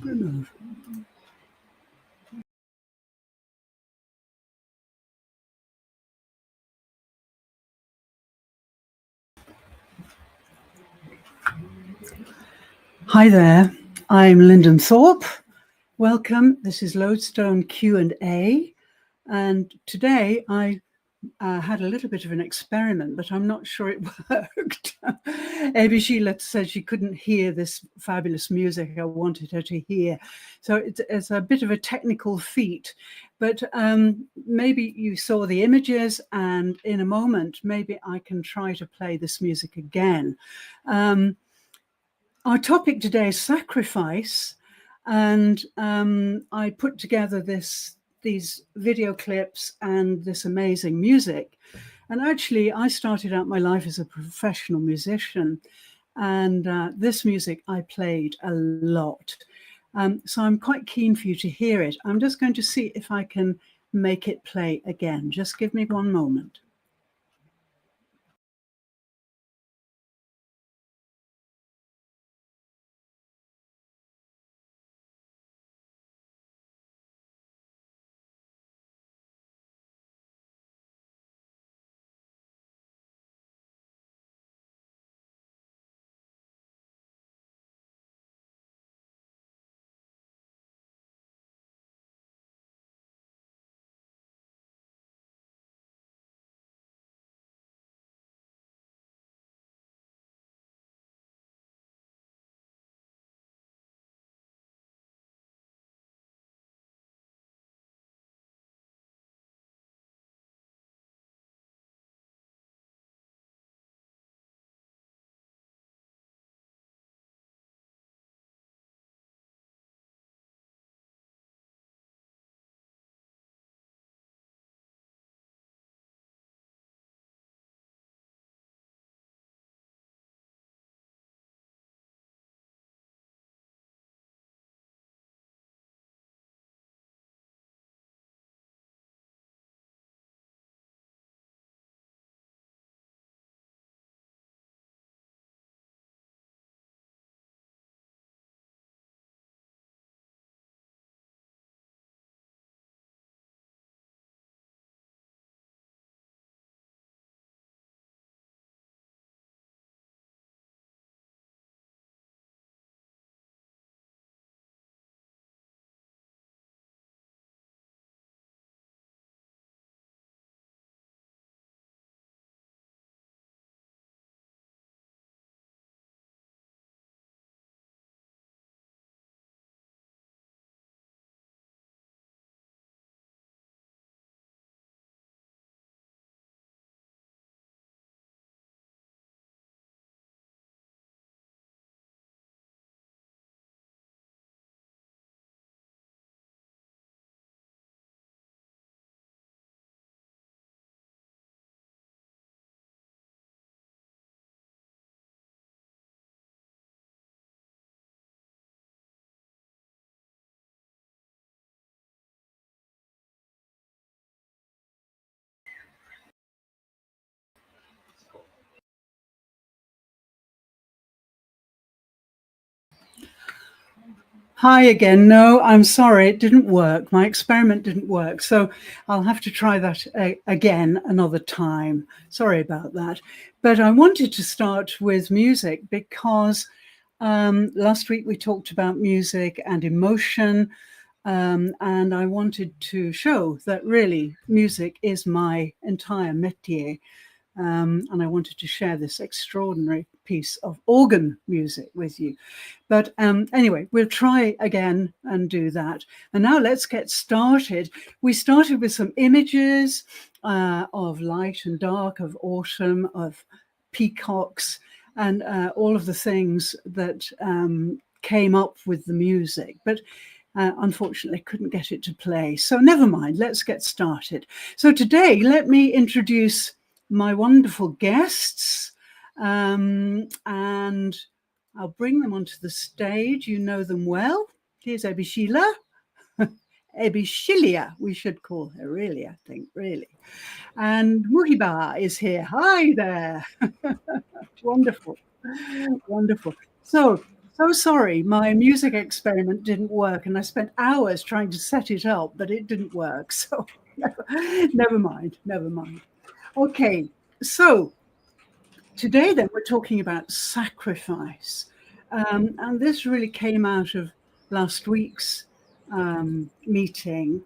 Enough. Hi there, I'm Lyndon Thorpe. Welcome. This is Lodestone Q&A, and today I had a little bit of an experiment, but I'm not sure it worked. Abby Sheila said she couldn't hear this fabulous music I wanted her to hear. So it's a bit of a technical feat, but maybe you saw the images, and in a moment, maybe I can try to play this music again. Our topic today is sacrifice, and I put together these video clips and this amazing music. And actually, I started out my life as a professional musician, and this music I played a lot. So I'm quite keen for you to hear it. I'm just going to see if I can make it play again. Just give me one moment. Hi again. No, I'm sorry, it didn't work. My experiment didn't work. So I'll have to try that again another time. Sorry about that. But I wanted to start with music because last week we talked about music and emotion. And I wanted to show that really music is my entire métier. And I wanted to share this extraordinary piece of organ music with you. But anyway, we'll try again and do that. And now let's get started. We started with some images of light and dark, of autumn, of peacocks, and all of the things that came up with the music. But unfortunately, couldn't get it to play. So never mind, let's get started. So today, let me introduce my wonderful guests, and I'll bring them onto the stage. You know them well. Here's Abby Sheila. Abby Shilia, we should call her, really, I think, really. And Muhiba is here. Hi there. Wonderful. Wonderful. So so sorry. My music experiment didn't work, and I spent hours trying to set it up, but it didn't work. So never mind. Never mind. Okay. So today, then, we're talking about sacrifice. And this really came out of last week's meeting.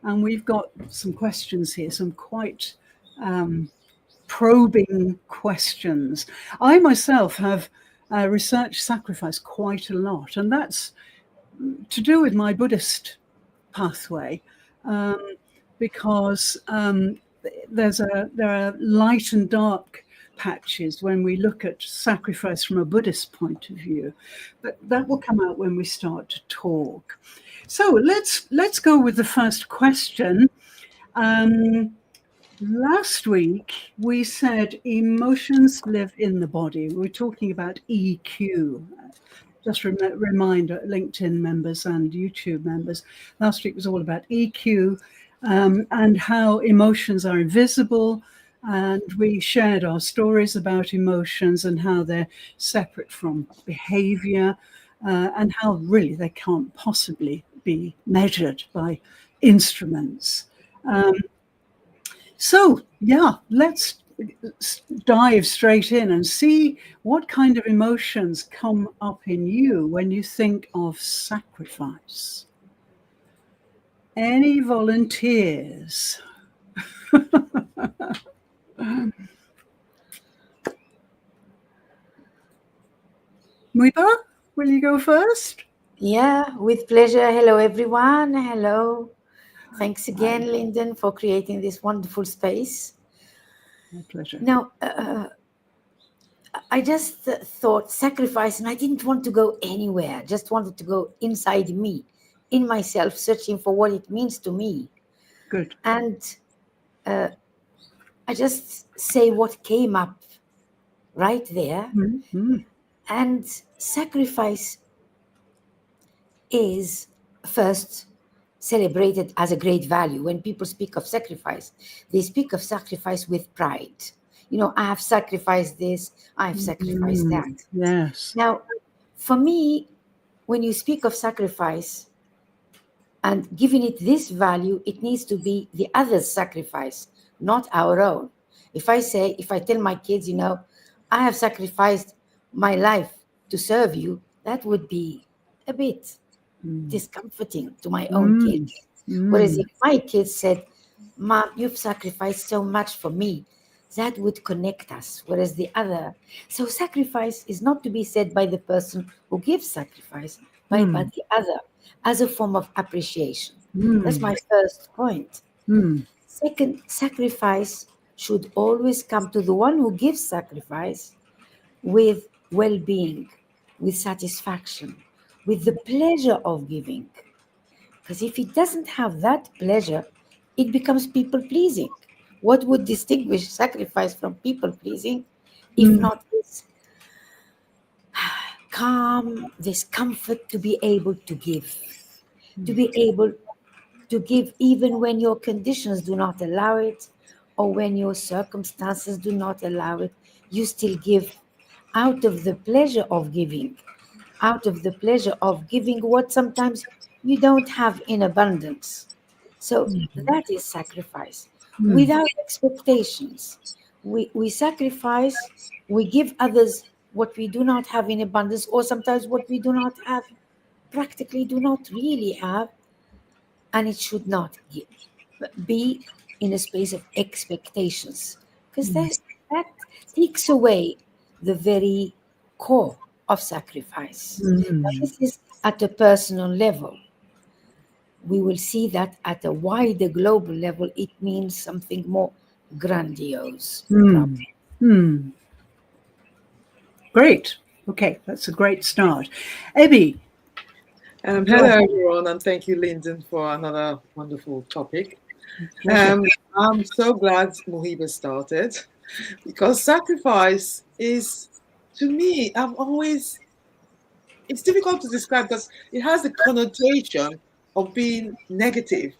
And we've got some questions here, some quite probing questions. I myself have researched sacrifice quite a lot, and that's to do with my Buddhist pathway, because there are light and dark patches when we look at sacrifice from a Buddhist point of view, but that will come out when we start to talk. So let's go with the first question. Last week we said emotions live in the body. We're talking about EQ. Just reminder, LinkedIn members and YouTube members, last week was all about EQ and how emotions are invisible. And we shared our stories about emotions and how they're separate from behavior and how really they can't possibly be measured by instruments. So, yeah, let's dive straight in and see what kind of emotions come up in you when you think of sacrifice. Any volunteers? Muiba, will you go first? Yeah, with pleasure. Hello, everyone. Hello. Thanks again, Lyndon, for creating this wonderful space. My pleasure. Now, I just thought sacrifice, and I didn't want to go anywhere. I just wanted to go inside me, in myself, searching for what it means to me. Good. And I just say what came up right there. Mm-hmm. And sacrifice is first celebrated as a great value. When people speak of sacrifice, they speak of sacrifice with pride. You know, I have sacrificed this, I have sacrificed that. Yes. Now, for me, when you speak of sacrifice and giving it this value, it needs to be the other's sacrifice, not our own. If I tell my kids, you know, I have sacrificed my life to serve you, that would be a bit discomforting to my own kids. Whereas if my kids said, Mom, you've sacrificed so much for me, that would connect us. Whereas the other, so sacrifice is not to be said by the person who gives sacrifice, but by the other as a form of appreciation. That's my first point. Second, sacrifice should always come to the one who gives sacrifice with well-being, with satisfaction, with the pleasure of giving. Because if it doesn't have that pleasure, it becomes people-pleasing. What would distinguish sacrifice from people-pleasing if not this calm, this comfort to be able to give? To be able to give even when your conditions do not allow it, or when your circumstances do not allow it, you still give out of the pleasure of giving, out of the pleasure of giving what sometimes you don't have in abundance. So that is sacrifice without expectations. We sacrifice, we give others what we do not have in abundance, or sometimes what we do not have, practically do not really have, and it should not be in a space of expectations, because that takes away the very core of sacrifice. Now, this is at a personal level. We will see that at a wider global level, it means something more grandiose. Great. Okay, that's a great start. Ebby. Hello, everyone, and thank you, Lyndon, for another wonderful topic. I'm so glad Mohiba started, because sacrifice is, to me, it's difficult to describe because it has the connotation of being negative.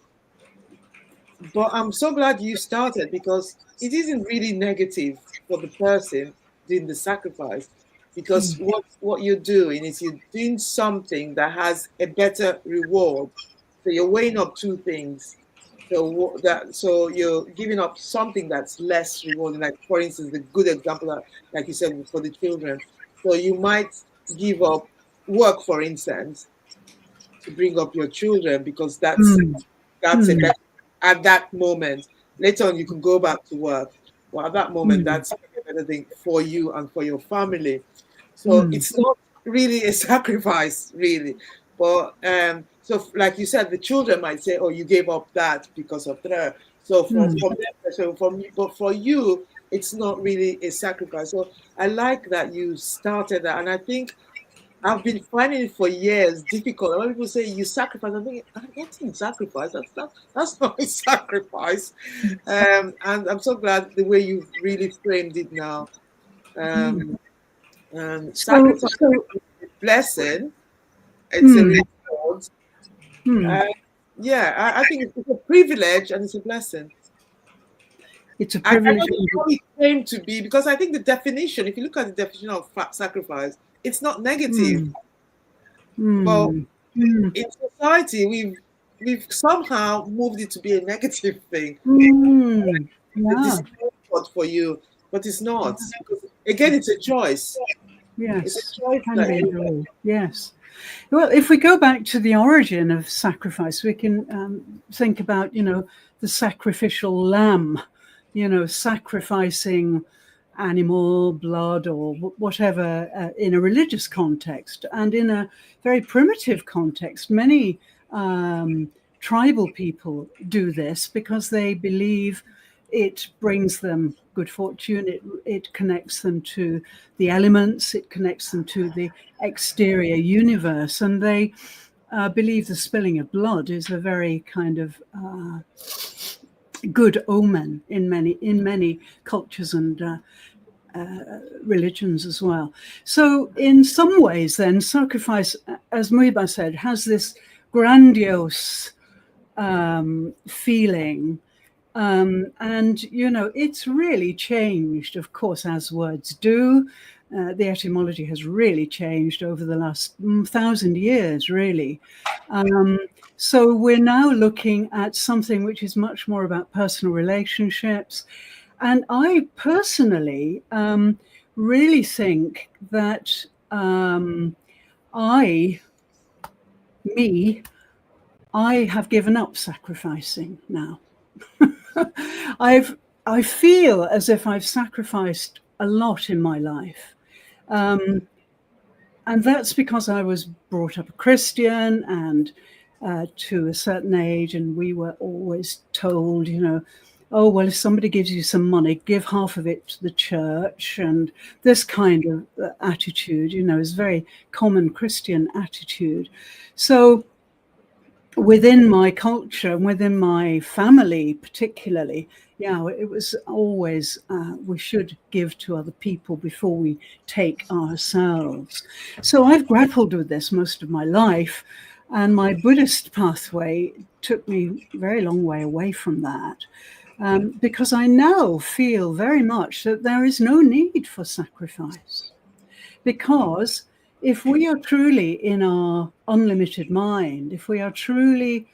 But I'm so glad you started, because it isn't really negative for the person doing the sacrifice. because what you're doing is you're doing something that has a better reward. So you're weighing up two things. So you're giving up something that's less rewarding. Like, for instance, the good example that, like you said, for the children. So you might give up work, for instance, to bring up your children, because that's a better, at that moment. Later on, you can go back to work. Well, at that moment, that's a better thing for you and for your family. So it's not really a sacrifice, really. But so, like you said, the children might say, "Oh, you gave up that because of that." So from me, but for you, it's not really a sacrifice. So I like that you started that, and I think I've been finding it for years difficult. When people say you sacrifice, I'm thinking, that's not sacrifice. That's not a sacrifice. And I'm so glad the way you've really framed it now. Sacrifice is a blessing. It's a reward. I think it's a privilege and it's a blessing. It's a privilege. I don't know how it came to be, because I think the definition, if you look at the definition of sacrifice, it's not negative. But in society, we've somehow moved it to be a negative thing. The discomfort for you, but it's not. Because, again, it's a choice. Yes, it's a choice yes. Well, if we go back to the origin of sacrifice, we can think about, the sacrificial lamb, sacrificing animal blood or whatever in a religious context. And in a very primitive context, many tribal people do this because they believe it brings them good fortune. It connects them to the elements. It connects them to the exterior universe. And they believe the spilling of blood is a very kind of good omen in many cultures and religions as well. So in some ways then, sacrifice, as Muhiba said, has this grandiose feeling. And, it's really changed, of course, as words do. The etymology has really changed over the last 1,000 years, really. So we're now looking at something which is much more about personal relationships. And I personally really think that I have given up sacrificing now. I feel as if I've sacrificed a lot in my life. And that's because I was brought up a Christian and to a certain age, and we were always told, oh, well, if somebody gives you some money, give half of it to the church. And this kind of attitude, is a very common Christian attitude. So within my culture, within my family particularly, it was always we should give to other people before we take ourselves. So I've grappled with this most of my life, and my Buddhist pathway took me a very long way away from that, because I now feel very much that there is no need for sacrifice, because if we are truly in our unlimited mind, if we are truly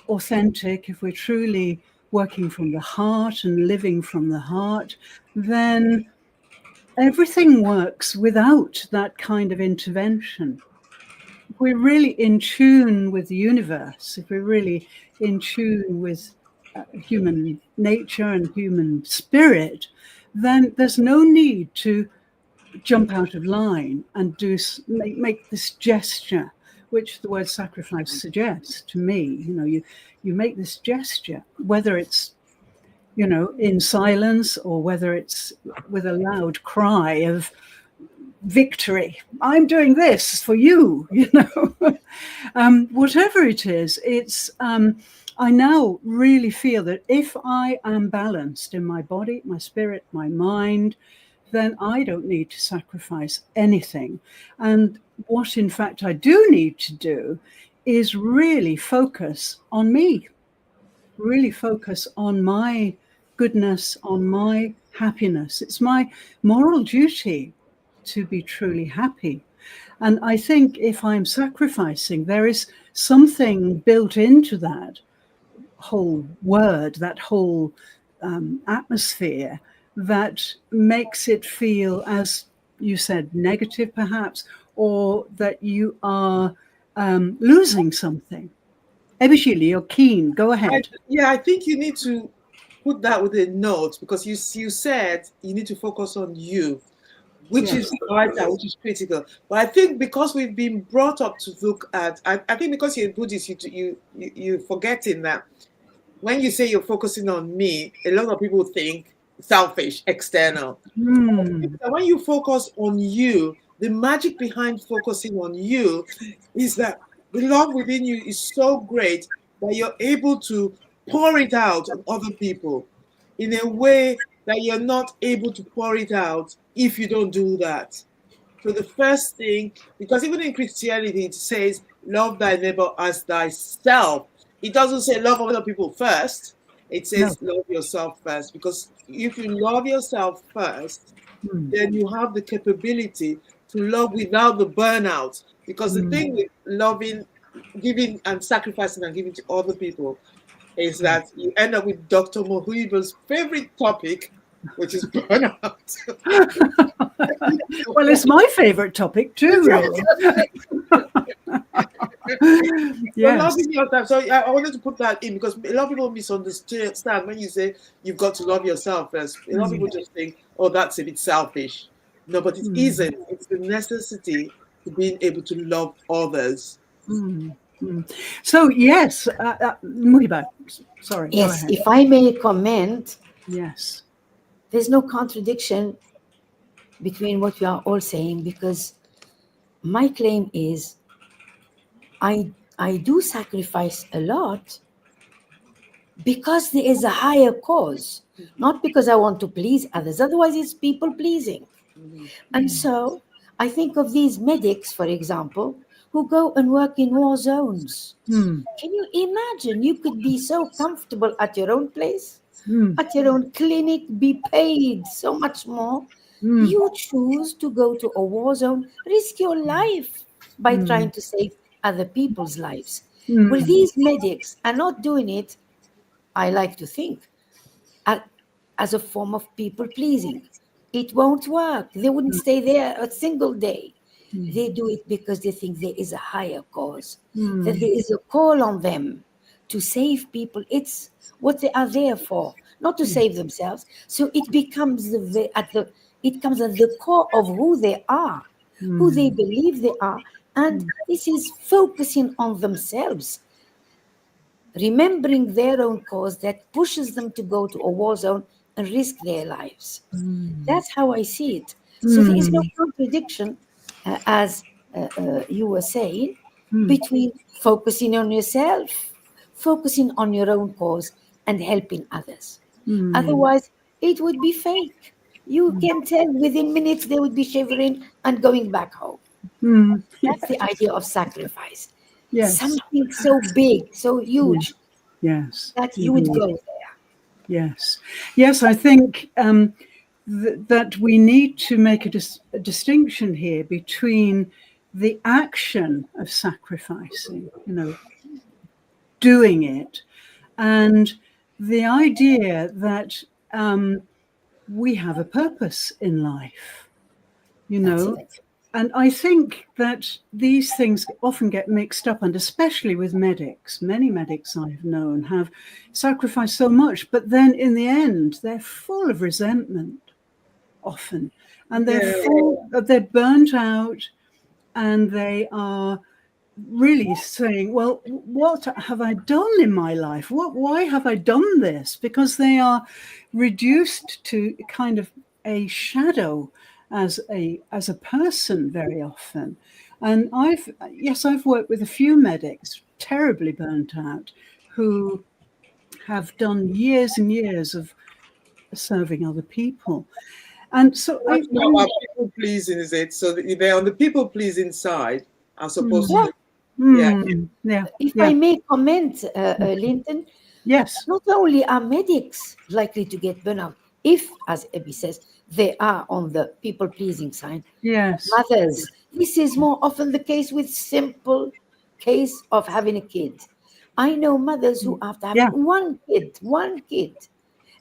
authentic, if we're truly working from the heart and living from the heart, then everything works without that kind of intervention. If we're really in tune with the universe, if we're really in tune with human nature and human spirit, then there's no need to jump out of line and make this gesture, which the word sacrifice suggests to me. You make this gesture, whether it's in silence or whether it's with a loud cry of victory. I'm doing this for you. Whatever it is, it's. I now really feel that if I am balanced in my body, my spirit, my mind, then I don't need to sacrifice anything. And what, in fact, I do need to do is really focus on me, really focus on my goodness, on my happiness. It's my moral duty to be truly happy. And I think if I'm sacrificing, there is something built into that whole word, that whole atmosphere, that makes it feel, as you said, negative perhaps, or that you are losing something. Ebishili, you're keen. Go ahead. I think you need to put that with a note, because you said you need to focus on you, which is vital, which is critical. But I think because we've been brought up to look at, I think because you're Buddhist, you're forgetting that when you say you're focusing on me, a lot of people think selfish, external. So when you focus on you, the magic behind focusing on you is that the love within you is so great that you're able to pour it out on other people in a way that you're not able to pour it out if you don't do that. So the first thing, because even in Christianity, it says, love thy neighbor as thyself. It doesn't say love other people first. It says love yourself first. Because if you love yourself first, then you have the capability to love without the burnout. Because the thing with loving, giving and sacrificing and giving to other people is that you end up with Dr. Mohiba's favorite topic, which is burnout. Well, it's my favorite topic too, really. Yes. Loving yourself. So I wanted to put that in, because a lot of people misunderstand when you say you've got to love yourself first. A lot of people just think, oh, that's a bit selfish. No, but it isn't. It's the necessity to being able to love others. So, yes, Muhiba, sorry. Yes, if I may comment. Yes. There's no contradiction between what we are all saying, because my claim is I do sacrifice a lot because there is a higher cause, not because I want to please others. Otherwise, it's people pleasing. And so I think of these medics, for example, who go and work in war zones. Can you imagine? You could be so comfortable at your own place, at your own clinic, be paid so much more. You choose to go to a war zone, risk your life by trying to save other people's lives. Well, these medics are not doing it, I like to think, as a form of people pleasing. It won't work. They wouldn't stay there a single day. They do it because they think there is a higher cause, that there is a call on them to save people. It's what they are there for, not to save themselves. So it becomes at the core of who they are, who they believe they are. And this is focusing on themselves, remembering their own cause that pushes them to go to a war zone and risk their lives. That's how I see it. So there is no contradiction, as you were saying, between focusing on yourself, focusing on your own cause, and helping others. Otherwise, it would be fake. You can tell within minutes they would be shivering and going back home. That's the idea of sacrifice. Yes. Something so big, so huge, that you would go there. Yes. Yes, I think that we need to make a distinction here between the action of sacrificing, doing it, and the idea that we have a purpose in life, And I think that these things often get mixed up, and especially with medics. Many medics I've known have sacrificed so much, but then in the end, they're full of resentment often. And they're burnt out, and they are really saying, well, what have I done in my life? Why have I done this? Because they are reduced to kind of a shadow as a person very often. And I've worked with a few medics, terribly burnt out, who have done years and years of serving other people. And so that's not about people pleasing, is it? So they're on the people pleasing side as opposed to If I may comment, Linton, yes, not only are medics likely to get burnout, if, as Abby says, they are on the people-pleasing side. Yes. Mothers, this is more often the case with simple case of having a kid. I know mothers who, after having Yeah. one kid,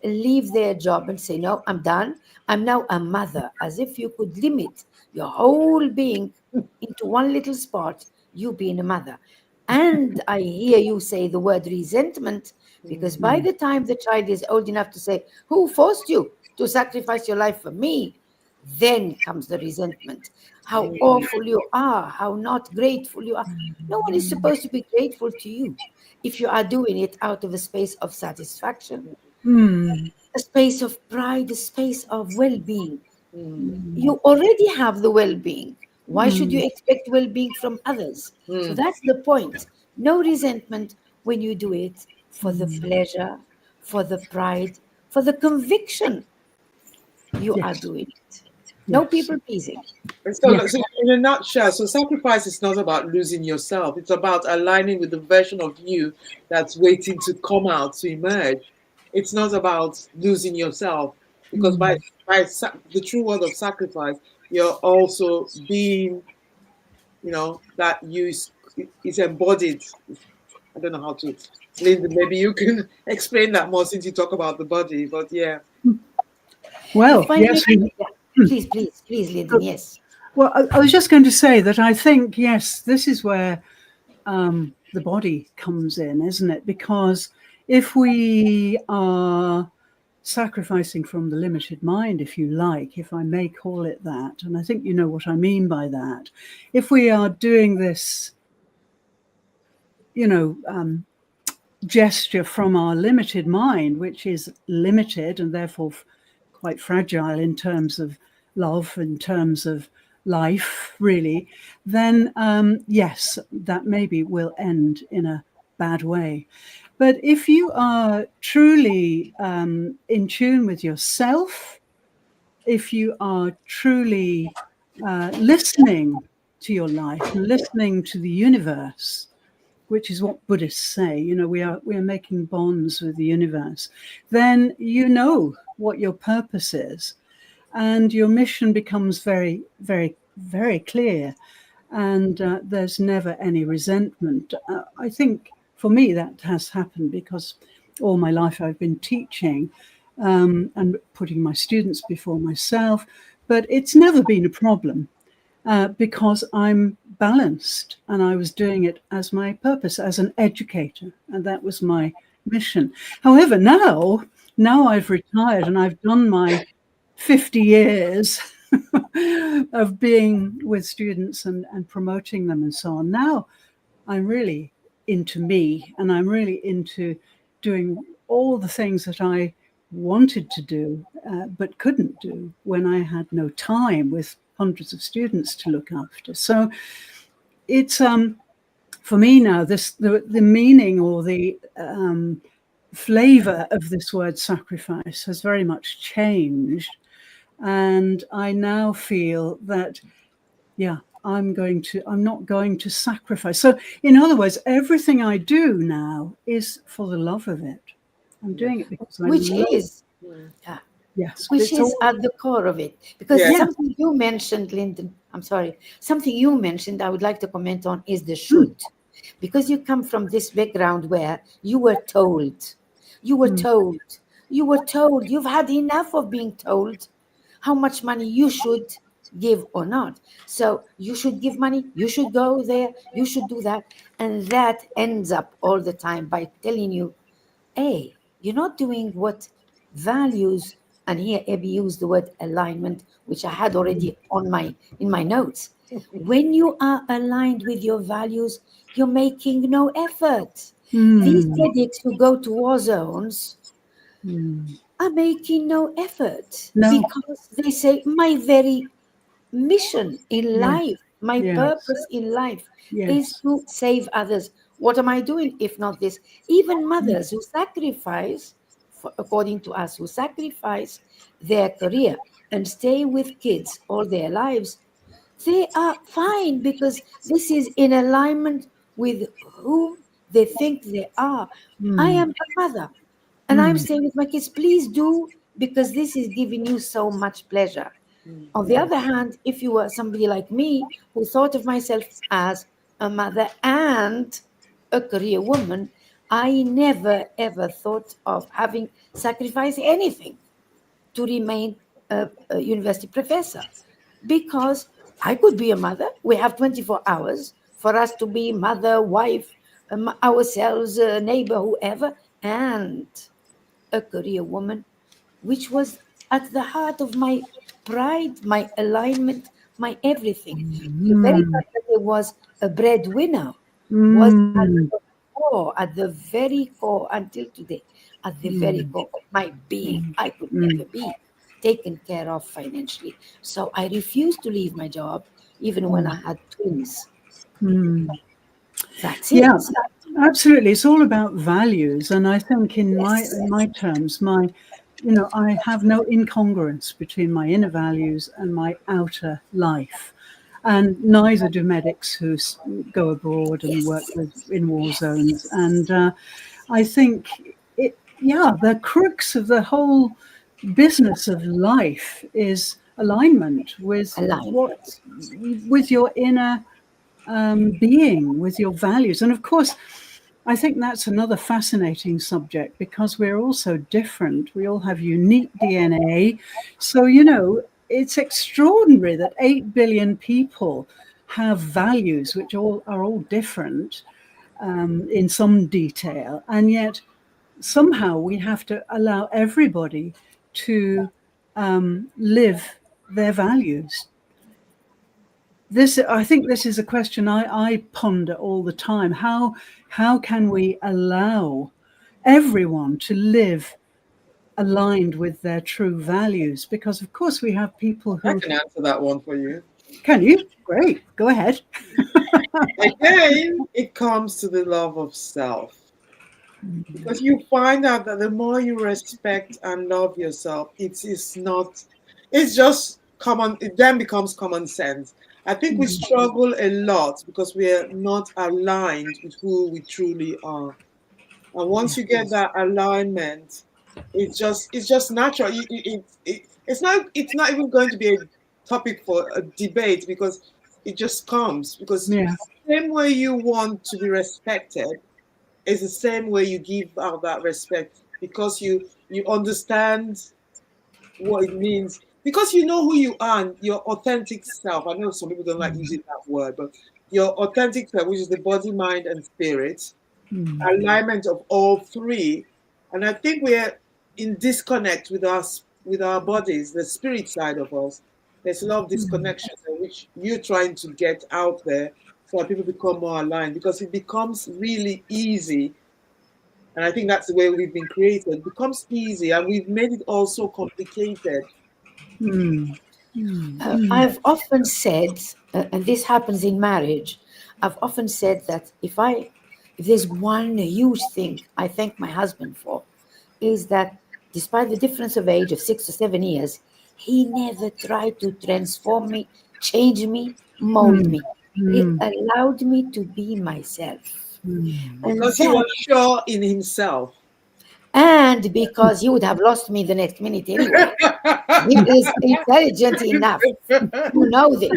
leave their job and say, no, I'm done. I'm now a mother, as if you could limit your whole being into one little spot, you being a mother. And I hear you say the word resentment, because by the time the child is old enough to say, who forced you to sacrifice your life for me? Then comes the resentment. How awful you are, how not grateful you are. No one is supposed to be grateful to you if you are doing it out of a space of satisfaction, a space of pride, a space of well-being. You already have the well-being. Why should you expect well-being from others? So that's the point. No resentment when you do it for the pleasure, for the pride, for the conviction you are Yes. doing it. No Yes. people pleasing. So, Yes. so in a nutshell, so sacrifice is not about losing yourself. It's about aligning with the version of you that's waiting to come out, to emerge. It's not about losing yourself, because the true word of sacrifice, you're also being, that you is embodied. I don't know how to, Linda, maybe you can explain that more since you talk about the body, but yeah. Well, If I yes. may, yeah, please, Lyndon, yes. Well, I was just going to say that I think, yes, this is where the body comes in, isn't it? Because if we are sacrificing from the limited mind, if you like, if I may call it that, and I think you know what I mean by that, if we are doing this, gesture from our limited mind, which is limited and therefore quite fragile in terms of love, in terms of life, really, then yes, that maybe will end in a bad way. But if you are truly in tune with yourself, if you are truly listening to your life and listening to the universe, which is what Buddhists say, we are making bonds with the universe, then you know what your purpose is, and your mission becomes very, very, very clear, and there's never any resentment. I think for me that has happened because all my life I've been teaching and putting my students before myself, but it's never been a problem. Because I'm balanced and I was doing it as my purpose, as an educator, and that was my mission. However, now I've retired and I've done my 50 years of being with students and promoting them and so on. Now I'm really into me, and I'm really into doing all the things that I wanted to do but couldn't do when I had no time with hundreds of students to look after. So it's for me now, the meaning or the flavor of this word sacrifice has very much changed, and I now feel that I'm not going to sacrifice. So in other words, everything I do now is for the love of it. I'm doing it because I Which love is, it. Yes, which is at the core of it. Because something you mentioned, Lyndon, I'm sorry, something you mentioned I would like to comment on is the should. Because you come from this background where you were told, you've had enough of being told how much money you should give or not. So you should give money, you should go there, you should do that. And that ends up all the time by telling you, hey, you're not doing what values, and here Abby used the word alignment, which I had already in my notes. When you are aligned with your values, you're making no effort. These medics who go to war zones are making no effort because they say, my very mission in life, my purpose in life is to save others. What am I doing if not this? Even mothers who sacrifice, according to us, who sacrifice their career and stay with kids all their lives, they are fine because this is in alignment with whom they think they are. I am a mother and I'm staying with my kids. Please do because this is giving you so much pleasure. On the other hand, if you were somebody like me who thought of myself as a mother and a career woman, I never ever thought of having sacrificed anything to remain a university professor, because I could be a mother. We have 24 hours for us to be mother, wife, ourselves, a neighbor, whoever, and a career woman, which was at the heart of my pride, my alignment, my everything. The very fact that I was a breadwinner was at the core, at the very core, until today, at the very core of my being. I could never be taken care of financially. So I refused to leave my job, even when I had twins. That's it. Yeah, absolutely. It's all about values. And I think in my terms, I have no incongruence between my inner values and my outer life. And neither do medics who go abroad and work in war zones. And I think, the crux of the whole business of life is alignment with with your inner being, with your values. And of course, I think that's another fascinating subject, because we're all so different. We all have unique DNA. So, it's extraordinary that 8 billion people have values which are all different in some detail. And yet somehow we have to allow everybody to live their values. I think this is a question I ponder all the time. How can we allow everyone to live aligned with their true values? Because of course we have people who... I can answer that one for you. Can you? Great. Go ahead. Again, it comes to the love of self. Because you find out that the more you respect and love yourself, it then becomes common sense. I think we struggle a lot because we're not aligned with who we truly are. And once you get that alignment, it's just natural. It's not even going to be a topic for a debate, because it just comes. Because the same way you want to be respected is the same way you give out that respect, because you understand what it means, because you know who you are, your authentic self. I know some people don't like using that word, but your authentic self, which is the body, mind, and spirit, alignment of all three. And I think we're in disconnect with our bodies, the spirit side of us. There's a lot of disconnection, which you're trying to get out there so that people become more aligned, because it becomes really easy. And I think that's the way we've been created. It becomes easy, and we've made it all so complicated. I've often said, and this happens in marriage, I've often said that if there's one huge thing I thank my husband for, is that despite the difference of age of 6 or 7 years, he never tried to transform me, change me, mold me. He allowed me to be myself. Because he was sure in himself. And because he would have lost me the next minute anyway. He is intelligent enough to know this.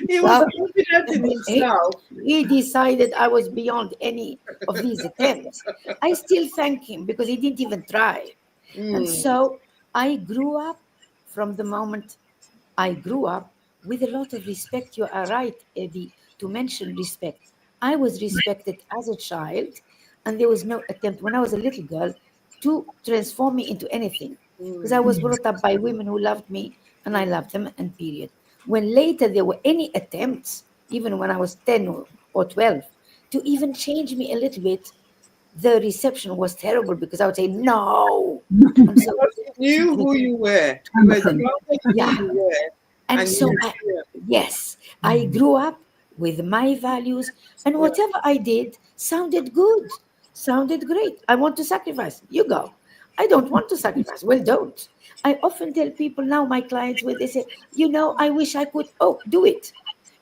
He was confident in himself. He decided I was beyond any of these attempts. I still thank him because he didn't even try. And so I grew up, from the moment I grew up, with a lot of respect. You are right, Eddie, to mention respect. I was respected as a child, and there was no attempt when I was a little girl to transform me into anything, because I was brought up by women who loved me and I loved them, and period. When later there were any attempts, even when I was 10 or 12, to even change me a little bit, the reception was terrible, because I would say, no. And so you knew who you were. You were who you were. And so, I grew up with my values, and whatever I did sounded good, sounded great. I want to sacrifice. You go. I don't want to sacrifice. Well, don't. I often tell people now, my clients, when they say, I wish I could, do it.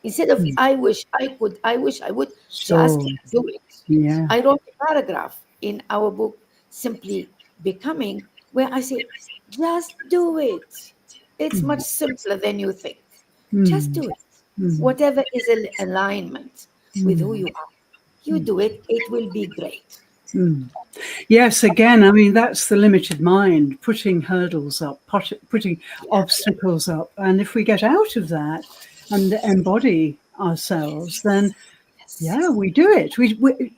Instead of I wish I could, I wish I would, just do it. Yeah. I wrote a paragraph in our book, Simply Becoming, where I say, Just do it. It's much simpler than you think. Just do it. Mm. Whatever is in alignment with who Mm. you are, you do it. It will be great. Mm. Yes, again, I mean, that's the limited mind, putting hurdles up, putting obstacles up. And if we get out of that and embody ourselves, then yeah, we do it.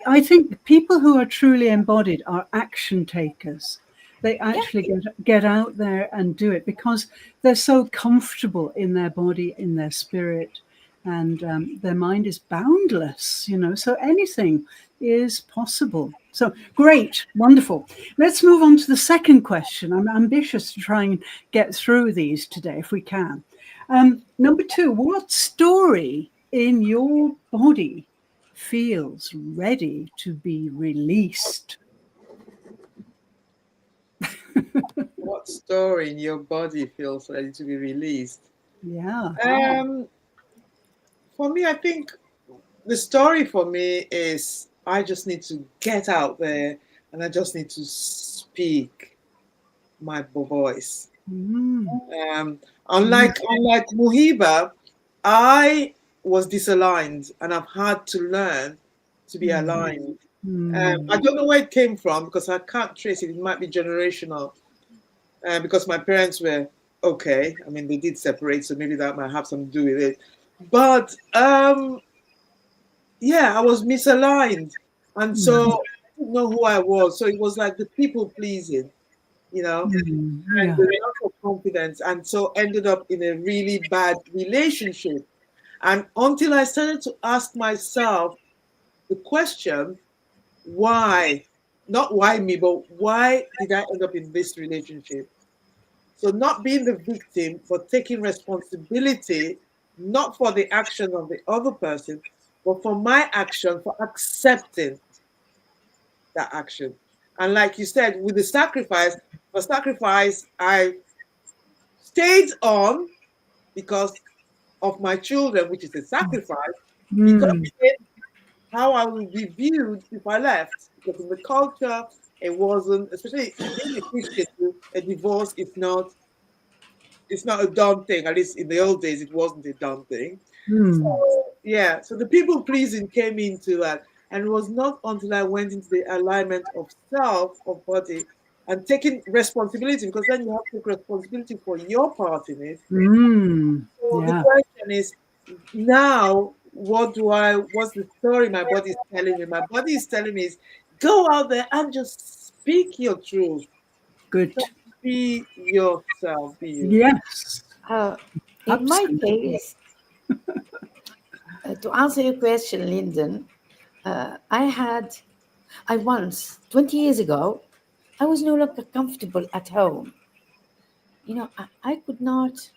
I think people who are truly embodied are action takers. They Yeah. actually get out there and do it because they're so comfortable in their body, in their spirit, and their mind is boundless, so anything is possible. So great, wonderful. Let's move on to the second question. I'm ambitious to try and get through these today if we can. Number 2, what story in your body feels ready to be released? What story in your body feels ready to be released? Yeah. For me, I think the story for me is I just need to get out there and I just need to speak my voice. Unlike Muhiba, I was disaligned and I've had to learn to be aligned. I don't know where it came from because I can't trace it. It might be generational because my parents were okay. I mean, they did separate, so maybe that might have something to do with it. But yeah, I was misaligned. And so I didn't know who I was. So it was like the people pleasing, and Yeah. the lack of confidence. And so ended up in a really bad relationship. And until I started to ask myself the question, why? Not why me, but why did I end up in this relationship? So not being the victim, but taking responsibility, not for the action of the other person, but for my action, for accepting that action. And like you said, with the sacrifice, for sacrifice, I stayed on because of my children, which is a sacrifice, because it's how I will be viewed if I left. Because in the culture, it wasn't, especially being a Christian, a divorce is not, it's not a done thing. At least in the old days, it wasn't a done thing. So yeah, so the people pleasing came into that. And it was not until I went into the alignment of self, of body, and taking responsibility, because then you have to take responsibility for your part in it. So the Yeah. question is now, what's the story my body is telling me? My body is telling me is go out there and just speak your truth. Good. Just be yourself, be you. Yes. In my Absolutely. case, to answer your question, Lyndon, I once, 20 years ago, I was no longer comfortable at home. I could not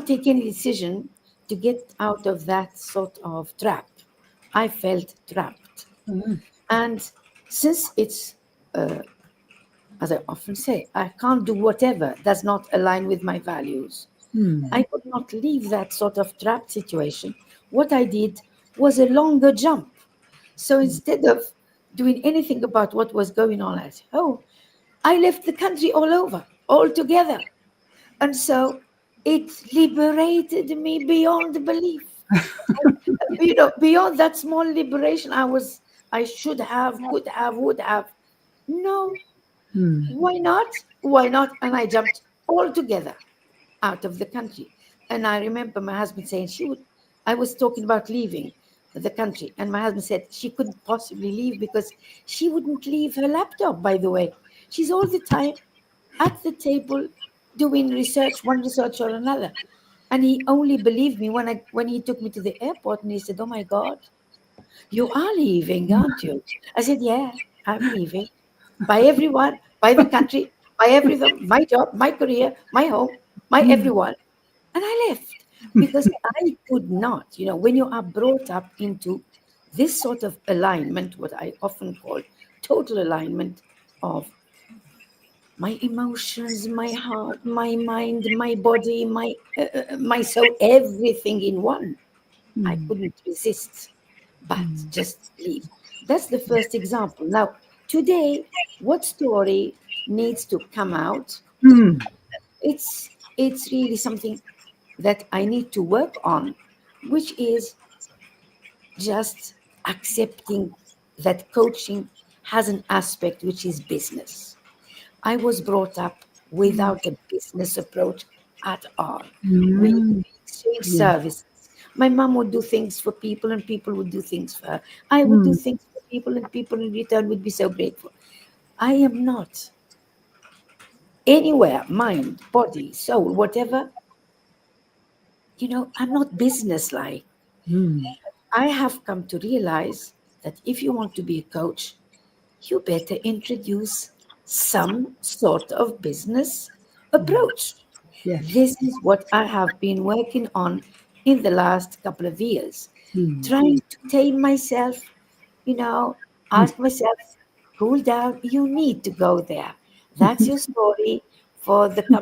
take any decision to get out of that sort of trap. I felt trapped. And since it's, as I often say, I can't do whatever does not align with my values. I could not leave that sort of trapped situation. What I did was a longer jump. So instead of doing anything about what was going on at home, I left the country all over, altogether. And so it liberated me beyond belief. Beyond that small liberation, I should have, could have, would have. No, why not? Why not? And I jumped altogether out of the country. And I remember my husband saying I was talking about leaving the country. And my husband said she couldn't possibly leave because she wouldn't leave her laptop, by the way. She's all the time at the table doing research, one research or another. And he only believed me when he took me to the airport and he said, "Oh my God, you are leaving, aren't you?" I said, "Yeah, I'm leaving. By everyone, by the country, by everything, my job, my career, my home, my everyone." And I left because I could not, when you are brought up into this sort of alignment, what I often call total alignment of my emotions, my heart, my mind, my body, my soul, everything in one. I couldn't resist, but just leave. That's the first example. Now, today, what story needs to come out It's really something that I need to work on, which is just accepting that coaching has an aspect which is business. I was brought up without a business approach at all. We exchange Yeah. services. My mom would do things for people and people would do things for her. I would do things for people and people in return would be so grateful. I am not anywhere, mind, body, soul, whatever, I'm not business-like. I have come to realize that if you want to be a coach, you better introduce some sort of business approach. Yes. This is what I have been working on in the last couple of years, trying to tame myself, ask myself, cool down, you need to go there. That's your story for the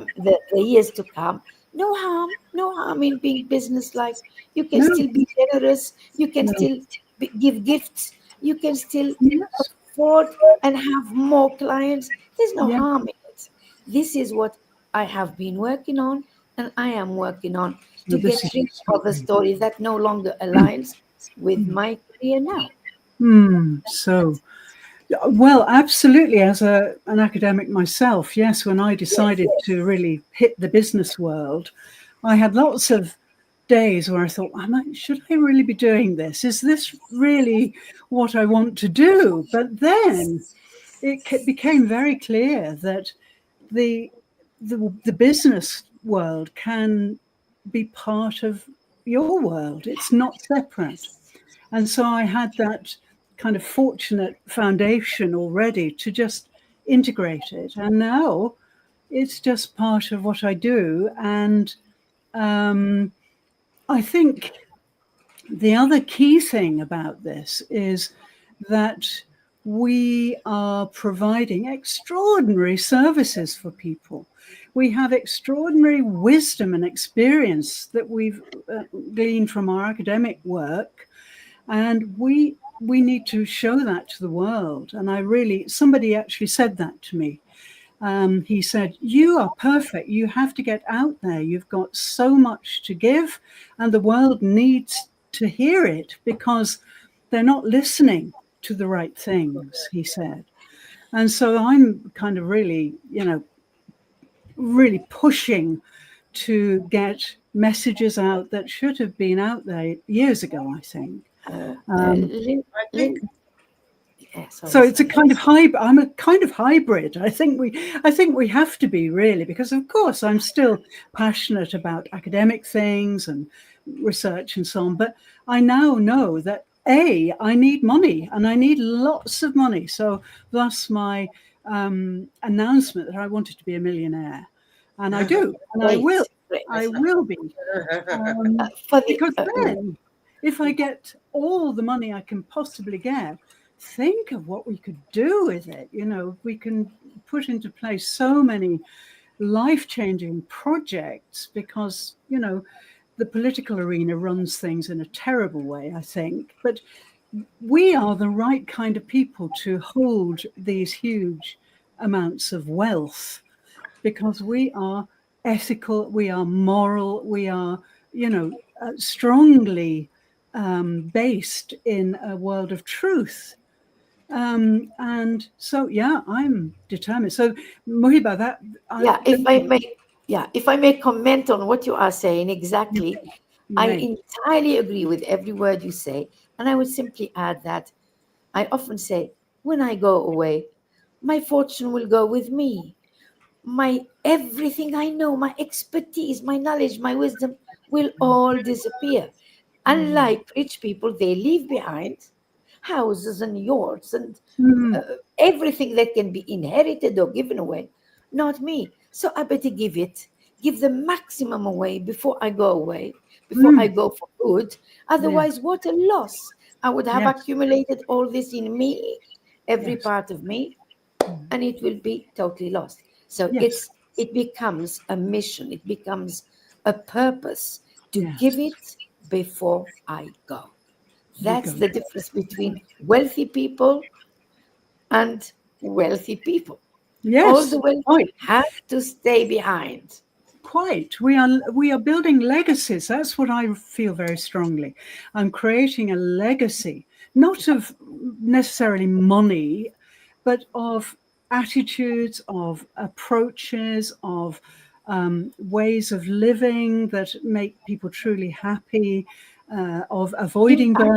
years to come. No harm in being businesslike. You can No. still be generous. You can No. still give gifts. You can still Yes. afford and have more clients. There's no Yeah. harm in it. This is what I have been working on, and I am working on So to get this is rid of a extraordinary. story that no longer aligns with my career now. So, well, absolutely. As an academic myself, yes, when I decided to really hit the business world, I had lots of days where I thought, should I really be doing this? Is this really what I want to do? But then it became very clear that the business world can be part of your world. It's not separate. And so I had that kind of fortunate foundation already to just integrate it. And now it's just part of what I do. And I think the other key thing about this is that we are providing extraordinary services for people. We have extraordinary wisdom and experience that we've gleaned from our academic work, and we need to show that to the world. And somebody actually said that to me. He said, you are perfect. You have to get out there. You've got so much to give, and the world needs to hear it because they're not listening to the right things, he said. And so I'm kind of really, really pushing to get messages out that should have been out there years ago, I think. So it's a kind of hybrid. I'm a kind of hybrid. I think we have to be, really, because of course I'm still passionate about academic things and research and so on. But I now know that I need money, and I need lots of money. So thus my announcement that I wanted to be a millionaire, and I do, and I will. I will be. Because then, if I get all the money I can possibly get, think of what we could do with it. We can put into place so many life-changing projects because, the political arena runs things in a terrible way, I think. But we are the right kind of people to hold these huge amounts of wealth because we are ethical, we are moral, we are, strongly based in a world of truth. And so, I'm determined. So, Muhiba, if I may comment on what you are saying exactly, I entirely agree with every word you say. And I would simply add that I often say, when I go away, my fortune will go with me. My everything I know, my expertise, my knowledge, my wisdom will all disappear. Unlike rich people, they leave behind houses and yachts and everything that can be inherited or given away. Not me. So I better give the maximum away before I go away, before I go for good. Otherwise, what a loss. I would have accumulated all this in me, every part of me, and it will be totally lost. So it becomes a mission. It becomes a purpose to give it before I go. That's the difference between wealthy people and wealthy people. All Yes, the will quite. have to stay behind. Quite. We are building legacies. That's what I feel very strongly. I'm creating a legacy, not of necessarily money, but of attitudes, of approaches, of ways of living that make people truly happy, of avoiding Impact.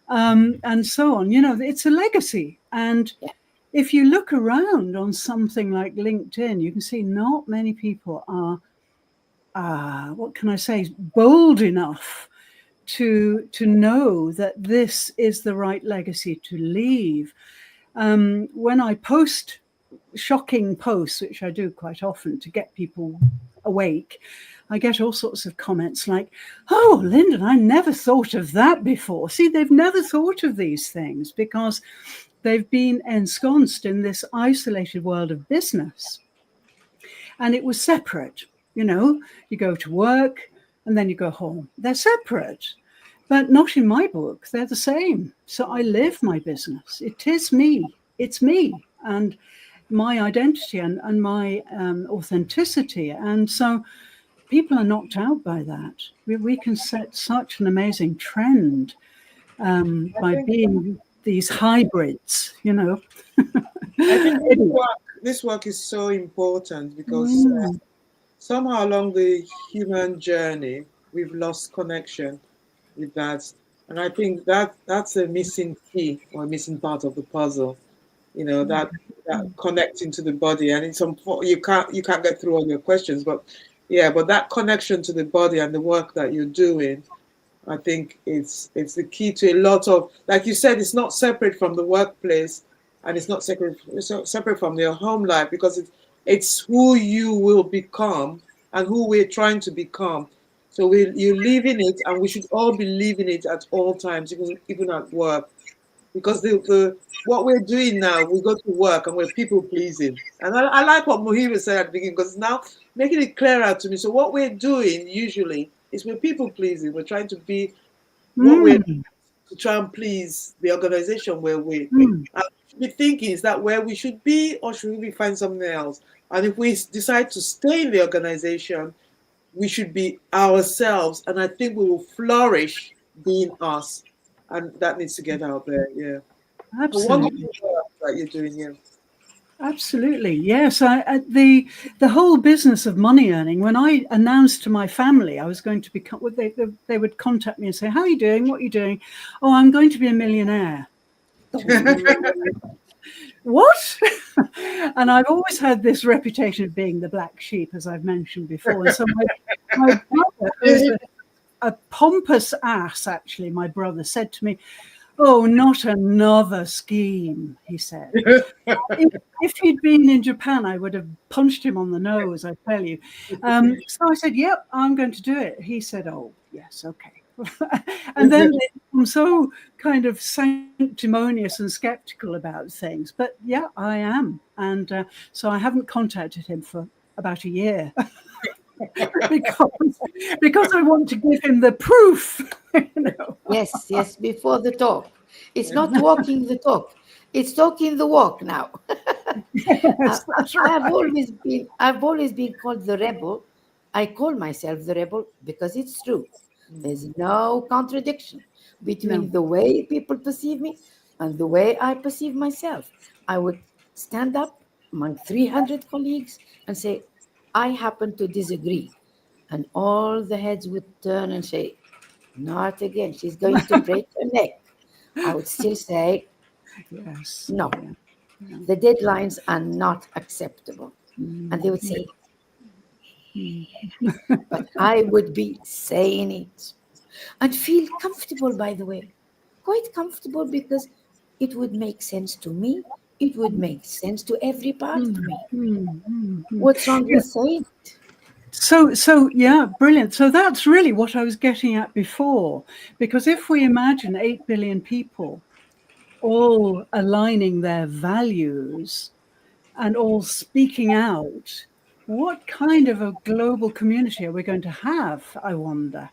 burnout, and so on. It's a legacy. And Yeah. if you look around on something like LinkedIn, you can see not many people are, what can I say, bold enough to know that this is the right legacy to leave. When I post shocking posts, which I do quite often to get people awake, I get all sorts of comments like, "Oh, Lyndon, I never thought of that before." See, they've never thought of these things because they've been ensconced in this isolated world of business. And it was separate. You go to work and then you go home. They're separate, but not in my book. They're the same. So I live my business. It is me. It's me and my identity and my authenticity. And so people are knocked out by that. We can set such an amazing trend by being these hybrids. I think this work is so important because somehow along the human journey, we've lost connection with that. And I think that's a missing key or a missing part of the puzzle, that connecting to the body. And it's you can't get through all your questions, but that connection to the body and the work that you're doing, I think it's the key to a lot of, like you said, it's not separate from the workplace, and it's not separate from your home life, because it's who you will become and who we're trying to become. So you live in it, and we should all be living it at all times, even at work, because what we're doing now, we go to work and we're people pleasing, and I like what Muhira said at the beginning, because now making it clearer to me. So what we're doing usually is we're people pleasing. We're trying to be what we're to try and please the organization where we should be thinking, is that where we should be, or should we find something else? And if we decide to stay in the organization, we should be ourselves, and I think we will flourish being us, and that needs to get out there. Yeah, Absolutely. that you're doing. Yeah. Absolutely, yes. The whole business of money earning. When I announced to my family I was going to become, they would contact me and say, "How are you doing? What are you doing?" "Oh, I'm going to be a millionaire." What? And I've always had this reputation of being the black sheep, as I've mentioned before. And so my brother, who's a pompous ass, actually, my brother said to me, "Oh, not another scheme," he said. If he'd been in Japan, I would have punched him on the nose, I tell you. So I said, "Yep, I'm going to do it." He said, "Oh, yes, okay." And then they become so kind of sanctimonious and skeptical about things. But yeah, I am. And so I haven't contacted him for about a year. because I want to give him the proof. Yes, before the talk. It's not walking the talk. It's talking the walk now. Yes, that's right. I've always been called the rebel. I call myself the rebel because it's true. There's no contradiction between the way people perceive me and the way I perceive myself. I would stand up among 300 colleagues and say, "I happen to disagree." And all the heads would turn and say, "Not again. She's going to break her neck." I would still say, Yes. "No, Yeah. the deadlines are not acceptable." And they would say, but I would be saying it and feel comfortable, by the way, quite comfortable, because it would make sense to me. It would make sense to every part of me. What's wrong with saying it? So yeah, brilliant. So that's really what I was getting at before, because if we imagine 8 billion people all aligning their values and all speaking out, what kind of a global community are we going to have, I wonder?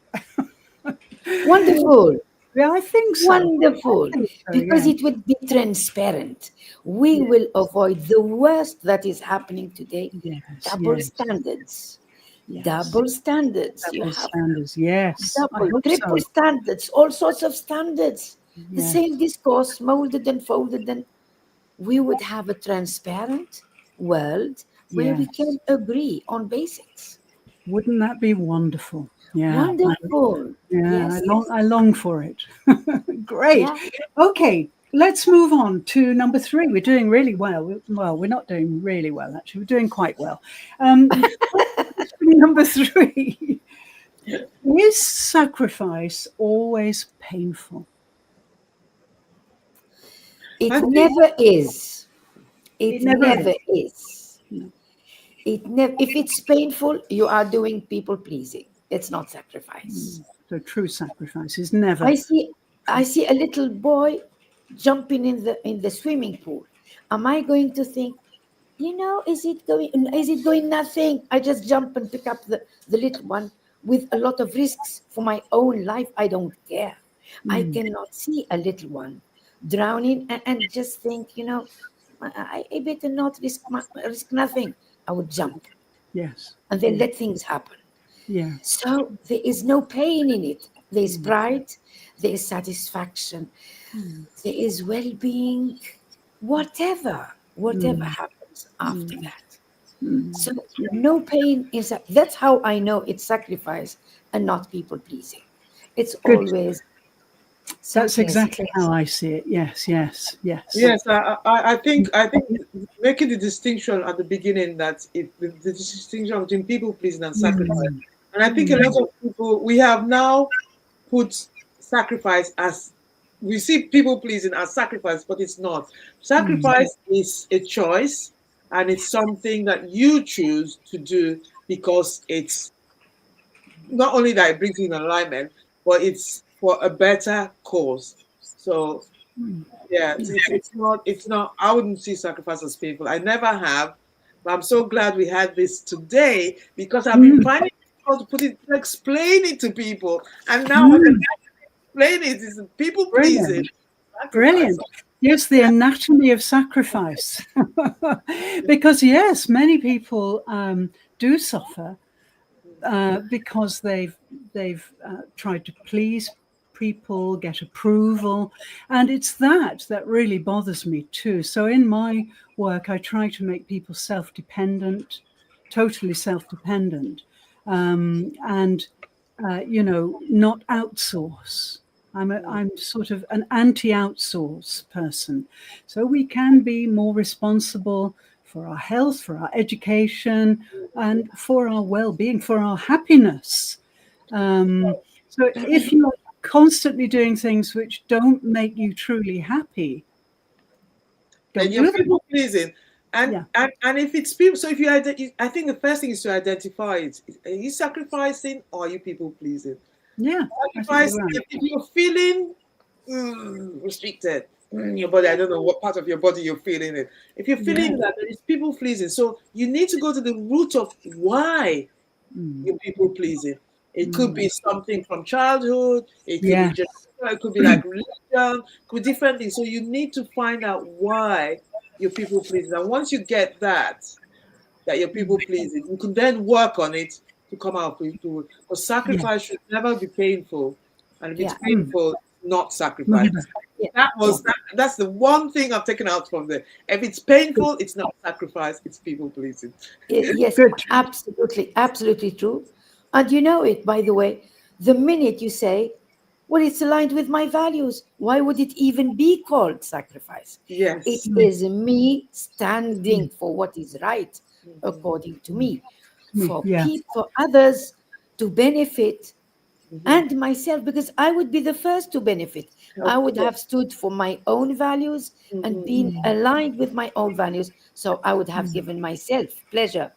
Wonderful. Yeah, I think so. Wonderful. I think so, Because yeah. it would be transparent. We will avoid the worst that is happening today. Yes, Double yes, standards. yes. Double standards. You Double have standards, yes. I double, hope triple so. standards, all sorts of standards. The Yes, same discourse, molded and folded, and we would have a transparent world where we yes. can agree on basics. Wouldn't that be wonderful? Yeah, Wonderful. Yes, yes. I long for it. Great. Yeah. Okay, let's move on to number 3. We're doing really well. Well, we're not doing really well, actually. We're doing quite well. Number 3. Is sacrifice always painful? It I think never is. It It never is. never is. No. It never. If it's painful, you are doing people pleasing. It's not sacrifice. So true sacrifice is never. I see a little boy jumping in the swimming pool. Am I going to think, is it going nothing? I just jump and pick up the little one with a lot of risks for my own life. I don't care. I cannot see a little one drowning and just think, I better not risk nothing. I would jump Yes. and then let things happen. Yeah. So there is no pain in it. There is pride, there is satisfaction, there is well-being, whatever happens after that. So no pain inside. That's how I know it's sacrifice and not people pleasing. It's Good. always That's sadness. exactly how I see it. Yes, yes, yes. yes, I think making the distinction at the beginning that the distinction between people pleasing and sacrifice, and I think a lot of people, we have now put sacrifice as, we see people pleasing as sacrifice, but it's not. Sacrifice is a choice, and it's something that you choose to do because it's not only that it brings you in alignment, but it's for a better cause. So yeah, it's not, I wouldn't see sacrifice as painful. I never have, but I'm so glad we had this today, because I've been finding it difficult to explain it to people, and now I can explain it. It's people pleasing. Brilliant. Yes, the anatomy of sacrifice. Because yes, many people do suffer because they've tried to please people, get approval, and it's that really bothers me too. So in my work, I try to make people self-dependent, totally self-dependent, and not outsource. I'm sort of an anti-outsource person, so we can be more responsible for our health, for our education, and for our well-being, for our happiness. So if you're constantly doing things which don't make you truly happy, don't And you're do them. people pleasing. And if it's people, so if I think the first thing is to identify it. Are you sacrificing, or are you people pleasing? Yeah, Sacrifice, if you're feeling restricted in your body, I don't know what part of your body you're feeling it. If you're feeling that, then it's people pleasing. So you need to go to the root of why you're people pleasing. It could be something from childhood. It could be Yeah. just, it could be like religion. It could be different things. So you need to find out why you're people pleasing. And once you get that you're people pleasing, you can then work on it to come out with people. Because sacrifice should never be painful, and if it's painful, not sacrifice. That's the one thing I've taken out from there. If it's painful, it's not sacrifice, it's people pleasing. Yes, Good. absolutely true. And you know it, by the way, the minute you say, well, it's aligned with my values, why would it even be called sacrifice? Yes. It is me standing for what is right, according to me, for others to benefit, and myself, because I would be the first to benefit. I would have stood for my own values and been aligned with my own values. So I would have given myself pleasure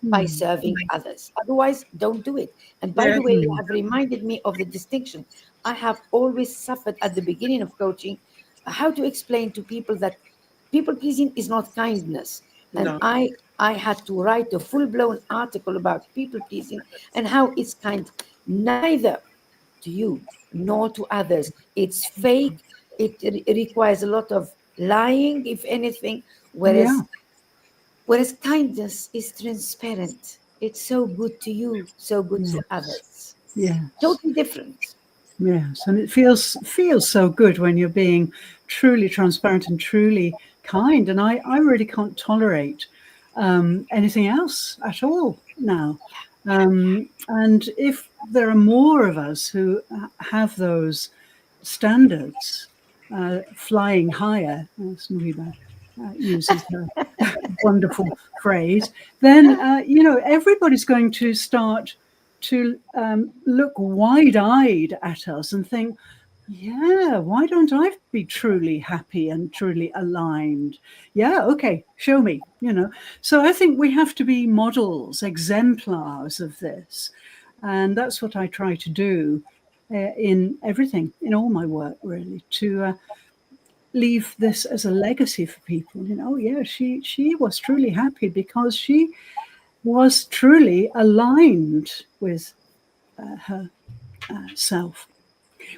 by serving others. Otherwise, don't do it. And by the way, you have reminded me of the distinction. I have always suffered at the beginning of coaching how to explain to people that people pleasing is not kindness. And I had to write a full-blown article about people pleasing and how it's kind neither to you, no to others. It's fake. It requires a lot of lying, if anything, whereas kindness is transparent. It's so good to you, so good to others. Yes. Totally different. Yes, and it feels so good when you're being truly transparent and truly kind. And I really can't tolerate anything else at all now. And if there are more of us who have those standards flying higher, as Muhiba uses her wonderful phrase, then everybody's going to start to look wide-eyed at us and think, yeah, why don't I be truly happy and truly aligned? Yeah, okay, show me, So I think we have to be models, exemplars of this. And that's what I try to do in everything, in all my work, really, to leave this as a legacy for people. Yeah, she was truly happy because she was truly aligned with her self.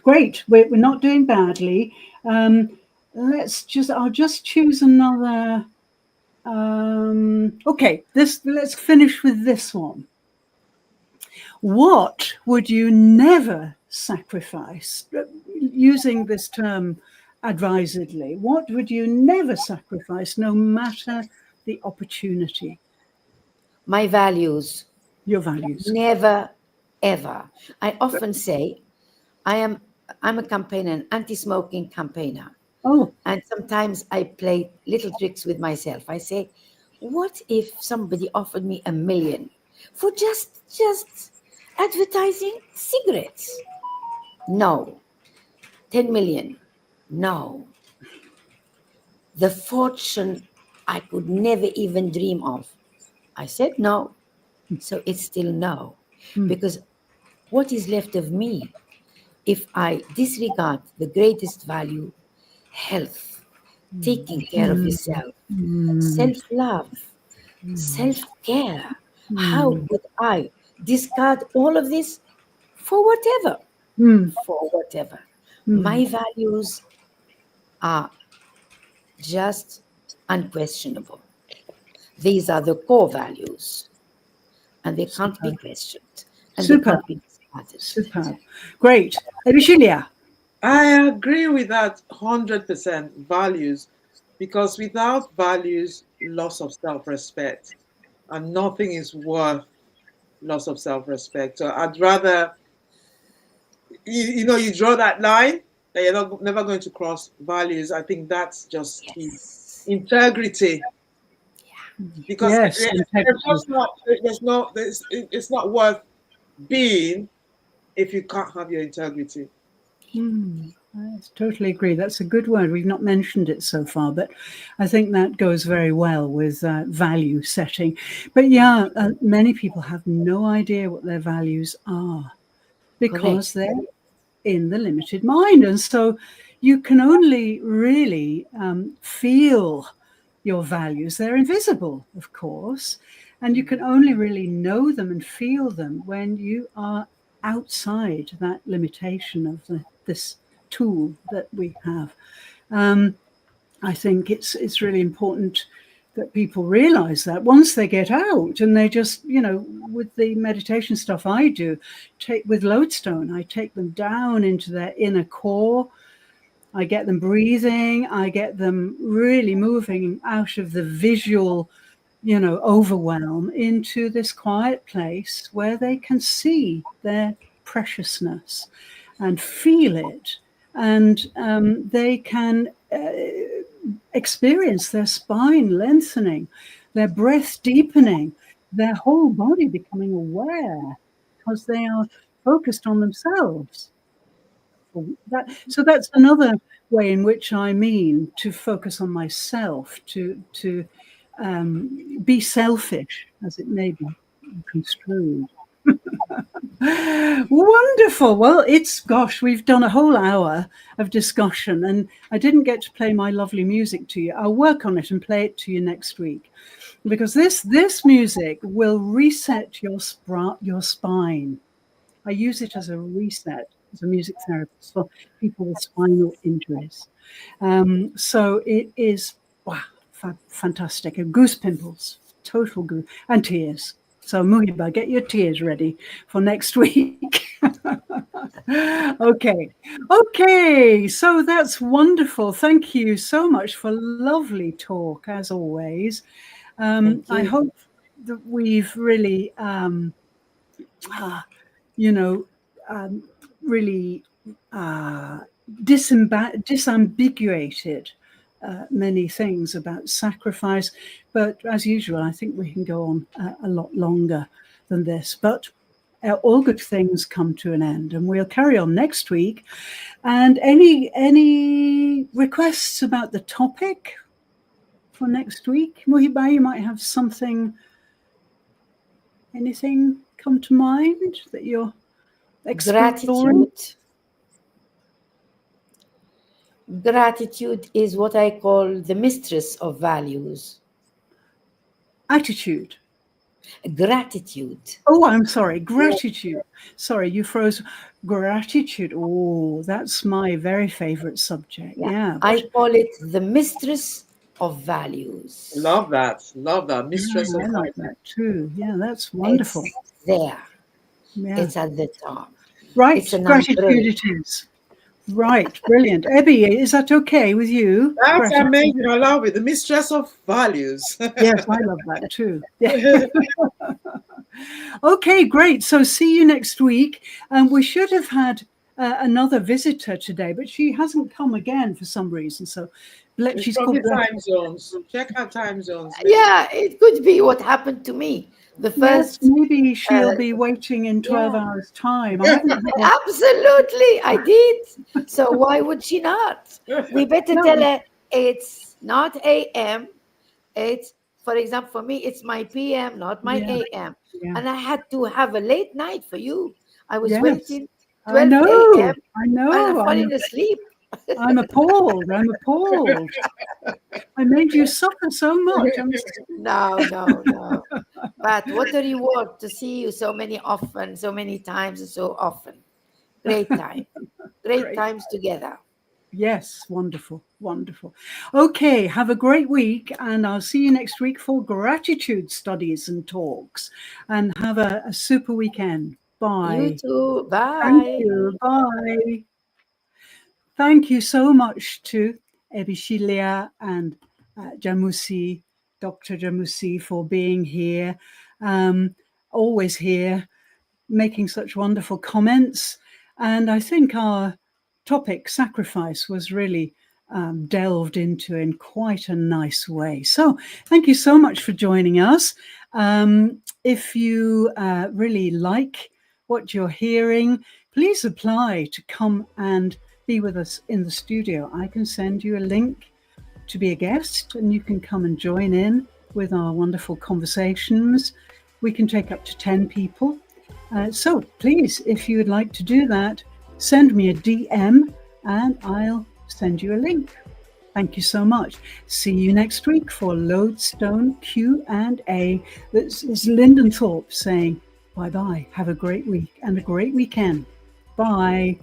Great, we're not doing badly. I'll just choose another. Okay, let's finish with this one. What would you never sacrifice? Using this term advisedly, what would you never sacrifice, no matter the opportunity? My values. Your values. Never, ever. I often say, I'm a campaigner, an anti-smoking campaigner. Oh. And sometimes I play little tricks with myself. I say, what if somebody offered me $1 million for just advertising cigarettes? No. 10 million? No. The fortune I could never even dream of. I said no. So it's still no. Because what is left of me if I disregard the greatest value, health, taking care of yourself, self-love, self-care? How could I discard all of this for whatever? For whatever. My values are just unquestionable. These are the core values, and they can't be questioned, and they can't be discarded. Superb. Great. Julia. I agree with that 100%, values, because without values, loss of self-respect, and nothing is worth loss of self-respect. So I'd rather, you draw that line that you're never going to cross values. I think that's just key. Integrity. Because it's not worth being if you can't have your integrity. I totally agree. That's a good word. We've not mentioned it so far, but I think that goes very well with value setting. But many people have no idea what their values are because they're in the limited mind. And so you can only really feel your values. They're invisible, of course, and you can only really know them and feel them when you are outside that limitation of this tool that we have. I think it's really important that people realize that once they get out and they just, with the meditation stuff I do, with Lodestone, I take them down into their inner core. I get them breathing. I get them really moving out of the visual, overwhelm into this quiet place where they can see their preciousness and feel it. And they can experience their spine lengthening, their breath deepening, their whole body becoming aware because they are focused on themselves. So that's another way in which I mean to focus on myself, to be selfish, as it may be construed. Wonderful. Well, we've done a whole hour of discussion and I didn't get to play my lovely music to you. I'll work on it and play it to you next week because this music will reset your spine. I use it as a reset. as a music therapist for people with spinal injuries. So it is, wow, fantastic. And goose pimples, total goose, and tears. So Muhiba, get your tears ready for next week. Okay, so that's wonderful. Thank you so much for lovely talk, as always. I hope that we've really, really disambiguated many things about sacrifice. But as usual, I think we can go on a lot longer than this. But all good things come to an end, and we'll carry on next week. And any requests about the topic for next week? Muhiba, you might have anything come to mind that you're exploring? Gratitude is what I call the mistress of values. Attitude. Gratitude. Oh, I'm sorry. Gratitude. Sorry, you froze. Gratitude. Oh, that's my very favorite subject. Yeah. I call it the mistress of values. Love that. Mistress of I like that too. Yeah, that's wonderful. It's there. Yeah. It's at the top. Right. It's an Gratitude umbrella. it is. Right. Brilliant. Ebby, is that okay with you? That's amazing. I love it. The mistress of values. Yes, I love that too. Yeah. Okay, great. So see you next week. We should have had another visitor today, but she hasn't come again for some reason. So she's called time zones. Check her time zones. Yeah, it could be what happened to me. The first, maybe she'll be waiting in 12 hours' time. Absolutely, I did. So why would she not? We better tell her it's not AM. It's, for example, for me, it's my PM, not my AM. Yeah. And I had to have a late night for you. I was waiting 12 AM. I know. And I'm falling asleep. I'm appalled. I made you suffer so much. No. But what a reward to see you so many times and so often. Great time. Great times together. Yes, wonderful. Okay, have a great week, and I'll see you next week for gratitude studies and talks. And have a super weekend. Bye. You too. Bye. Thank you. Bye. Thank you so much to Ebishilia and Jamusi, Dr. Jamusi, for being here, always here, making such wonderful comments. And I think our topic, sacrifice, was really delved into in quite a nice way. So thank you so much for joining us. If you really like what you're hearing, please apply to come and be with us in the studio. I can send you a link to be a guest, and you can come and join in with our wonderful conversations. We can take up to 10 people. So please, if you would like to do that, send me a DM and I'll send you a link. Thank you so much. See you next week for Lodestone Q&A. This is Lyndon Thorpe saying bye-bye. Have a great week and a great weekend. Bye.